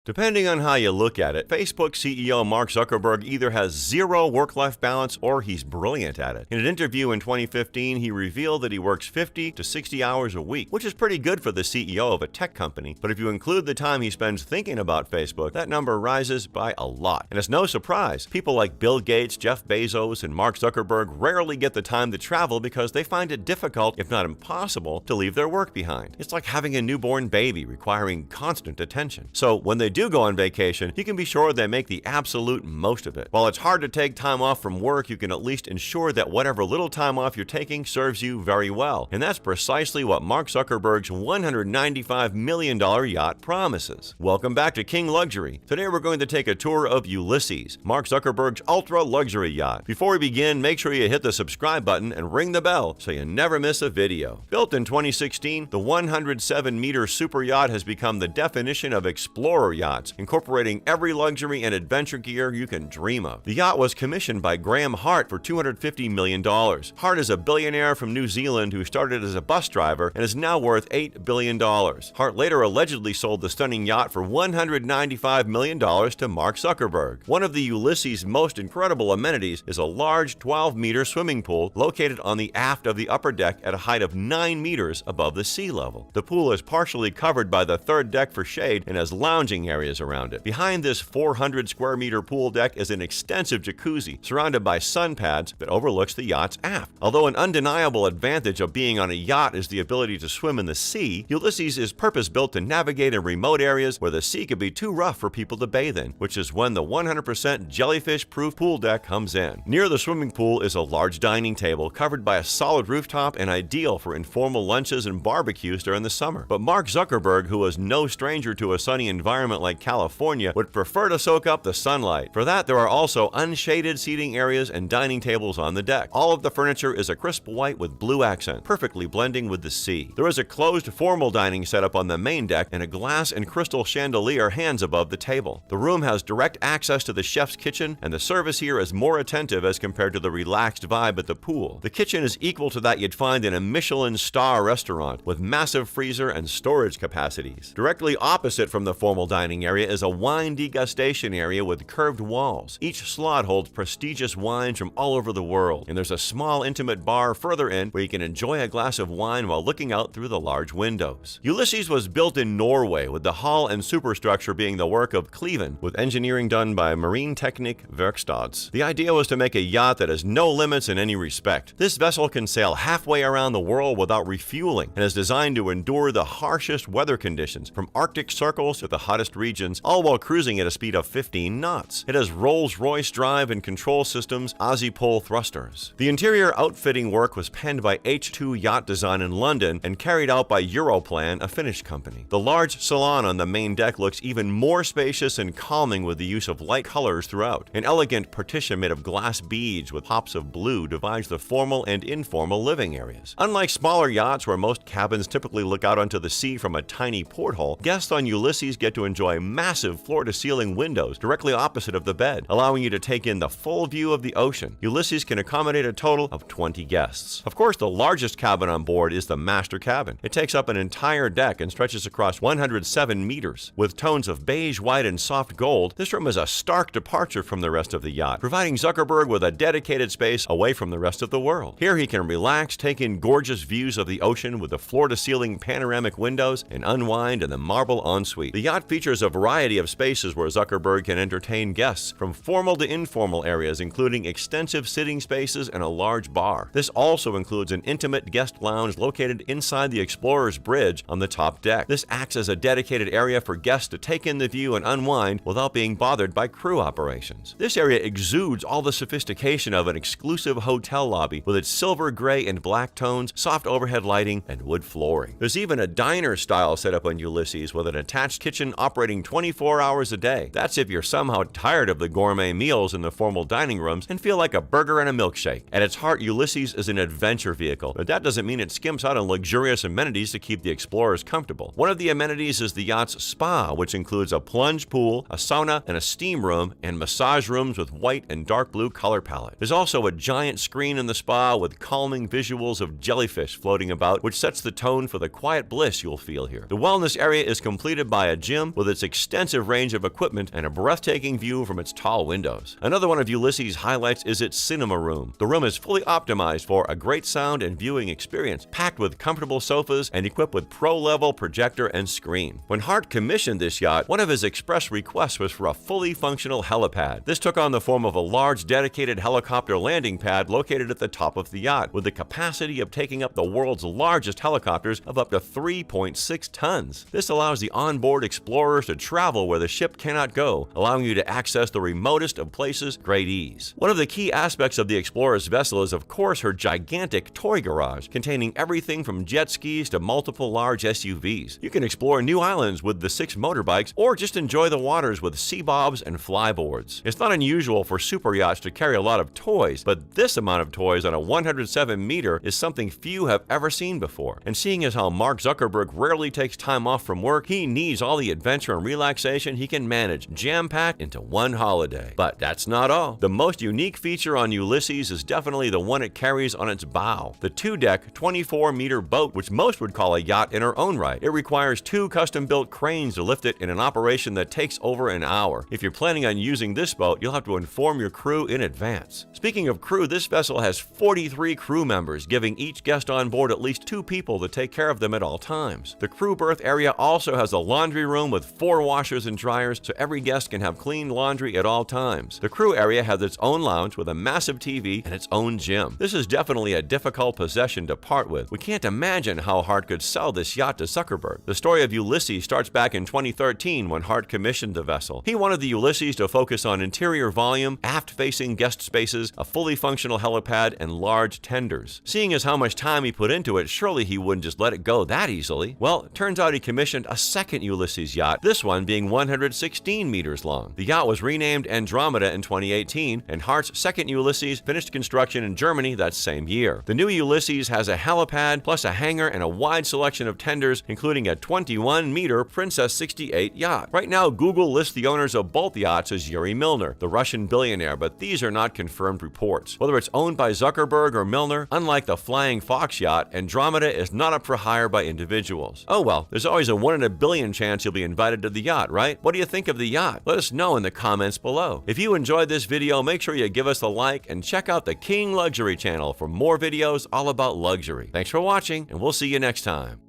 Depending on how you look at it, Facebook CEO Mark Zuckerberg either has zero work-life balance or he's brilliant at it. In an interview in 2015, he revealed that he works 50 to 60 hours a week, which is pretty good for the CEO of a tech company. But if you include the time he spends thinking about Facebook, that number rises by a lot. And it's no surprise. People like Bill Gates, Jeff Bezos, and Mark Zuckerberg rarely get the time to travel because they find it difficult, if not impossible, to leave their work behind. It's like having a newborn baby requiring constant attention. So when they do go on vacation, you can be sure they make the absolute most of it. While it's hard to take time off from work, you can at least ensure that whatever little time off you're taking serves you very well. And that's precisely what Mark Zuckerberg's $195 million yacht promises. Welcome back to King Luxury. Today we're going to take a tour of Ulysses, Mark Zuckerberg's ultra-luxury yacht. Before we begin, make sure you hit the subscribe button and ring the bell so you never miss a video. Built in 2016, the 107-meter super yacht has become the definition of explorer yachts, incorporating every luxury and adventure gear you can dream of. The yacht was commissioned by Graham Hart for $250 million. Hart is a billionaire from New Zealand who started as a bus driver and is now worth $8 billion. Hart later allegedly sold the stunning yacht for $195 million to Mark Zuckerberg. One of the Ulysses' most incredible amenities is a large 12-meter swimming pool located on the aft of the upper deck at a height of 9 meters above the sea level. The pool is partially covered by the third deck for shade and has lounging areas around it. Behind this 400 square meter pool deck is an extensive jacuzzi surrounded by sun pads that overlooks the yacht's aft. Although an undeniable advantage of being on a yacht is the ability to swim in the sea, Ulysses is purpose-built to navigate in remote areas where the sea could be too rough for people to bathe in, which is when the 100% jellyfish-proof pool deck comes in. Near the swimming pool is a large dining table covered by a solid rooftop and ideal for informal lunches and barbecues during the summer. But Mark Zuckerberg, who is no stranger to a sunny environment like California, would prefer to soak up the sunlight. For that, there are also unshaded seating areas and dining tables on the deck. All of the furniture is a crisp white with blue accent, perfectly blending with the sea. There is a closed formal dining setup on the main deck, and a glass and crystal chandelier hangs above the table. The room has direct access to the chef's kitchen, and the service here is more attentive as compared to the relaxed vibe at the pool. The kitchen is equal to that you'd find in a Michelin star restaurant, with massive freezer and storage capacities. Directly opposite from the formal dining area is a wine degustation area with curved walls. Each slot holds prestigious wines from all over the world, and there's a small intimate bar further in where you can enjoy a glass of wine while looking out through the large windows. Ulysses was built in Norway, with the hull and superstructure being the work of Cleveland, with engineering done by Marine Technic Verkstads. The idea was to make a yacht that has no limits in any respect. This vessel can sail halfway around the world without refueling and is designed to endure the harshest weather conditions, from Arctic circles to the hottest regions, all while cruising at a speed of 15 knots. It has Rolls-Royce drive and control systems, Aussie-pull thrusters. The interior outfitting work was penned by H2 Yacht Design in London and carried out by Europlan, a Finnish company. The large salon on the main deck looks even more spacious and calming with the use of light colors throughout. An elegant partition made of glass beads with pops of blue divides the formal and informal living areas. Unlike smaller yachts where most cabins typically look out onto the sea from a tiny porthole, guests on Ulysses get to enjoy massive floor-to-ceiling windows directly opposite of the bed, allowing you to take in the full view of the ocean. Ulysses can accommodate a total of 20 guests. Of course, the largest cabin on board is the master cabin. It takes up an entire deck and stretches across 107 meters. With tones of beige, white, and soft gold, this room is a stark departure from the rest of the yacht, providing Zuckerberg with a dedicated space away from the rest of the world. Here he can relax, take in gorgeous views of the ocean with the floor-to-ceiling panoramic windows, and unwind in the marble ensuite. The yacht features a variety of spaces where Zuckerberg can entertain guests, from formal to informal areas, including extensive sitting spaces and a large bar. This also includes an intimate guest lounge located inside the Explorer's Bridge on the top deck. This acts as a dedicated area for guests to take in the view and unwind without being bothered by crew operations. This area exudes all the sophistication of an exclusive hotel lobby with its silver gray and black tones, soft overhead lighting, and wood flooring. There's even a diner-style setup on Ulysses with an attached kitchen operating 24 hours a day. That's if you're somehow tired of the gourmet meals in the formal dining rooms and feel like a burger and a milkshake. At its heart, Ulysses is an adventure vehicle, but that doesn't mean it skimps out on luxurious amenities to keep the explorers comfortable. One of the amenities is the yacht's spa, which includes a plunge pool, a sauna, and a steam room, and massage rooms with white and dark blue color palette. There's also a giant screen in the spa with calming visuals of jellyfish floating about, which sets the tone for the quiet bliss you'll feel here. The wellness area is completed by a gym with its its extensive range of equipment and a breathtaking view from its tall windows. Another one of Ulysses' highlights is its cinema room. The room is fully optimized for a great sound and viewing experience, packed with comfortable sofas and equipped with pro-level projector and screen. When Hart commissioned this yacht, one of his express requests was for a fully functional helipad. This took on the form of a large dedicated helicopter landing pad located at the top of the yacht, with the capacity of taking up the world's largest helicopters of up to 3.6 tons. This allows the onboard explorers to travel where the ship cannot go, allowing you to access the remotest of places with great ease. One of the key aspects of the explorer's vessel is, of course, her gigantic toy garage, containing everything from jet skis to multiple large SUVs. You can explore new islands with the 6 motorbikes, or just enjoy the waters with sea bobs and flyboards. It's not unusual for super yachts to carry a lot of toys, but this amount of toys on a 107-meter is something few have ever seen before. And seeing as how Mark Zuckerberg rarely takes time off from work, he needs all the adventure and relaxation he can manage, jam-packed into one holiday. But that's not all. The most unique feature on Ulysses is definitely the one it carries on its bow, the 2-deck, 24-meter boat, which most would call a yacht in her own right. It requires 2 custom-built cranes to lift it in an operation that takes over an hour. If you're planning on using this boat, you'll have to inform your crew in advance. Speaking of crew, this vessel has 43 crew members, giving each guest on board at least 2 people to take care of them at all times. The crew berth area also has a laundry room with 4 washers and dryers, so every guest can have clean laundry at all times. The crew area has its own lounge with a massive TV and its own gym. This is definitely a difficult possession to part with. We can't imagine how Hart could sell this yacht to Zuckerberg. The story of Ulysses starts back in 2013 when Hart commissioned the vessel. He wanted the Ulysses to focus on interior volume, aft-facing guest spaces, a fully functional helipad, and large tenders. Seeing as how much time he put into it, surely he wouldn't just let it go that easily. Well, it turns out he commissioned a second Ulysses yacht, this one being 116 meters long. The yacht was renamed Andromeda in 2018, and Hart's second Ulysses finished construction in Germany that same year. The new Ulysses has a helipad, plus a hangar and a wide selection of tenders, including a 21-meter Princess 68 yacht. Right now, Google lists the owners of both yachts as Yuri Milner, the Russian billionaire, but these are not confirmed reports. Whether it's owned by Zuckerberg or Milner, unlike the Flying Fox yacht, Andromeda is not up for hire by individuals. Oh well, there's always a 1 in a billion chance you'll be invited to the yacht, right? What do you think of the yacht? Let us know in the comments below. If you enjoyed this video, make sure you give us a like and check out the King Luxury channel for more videos all about luxury. Thanks for watching, and we'll see you next time.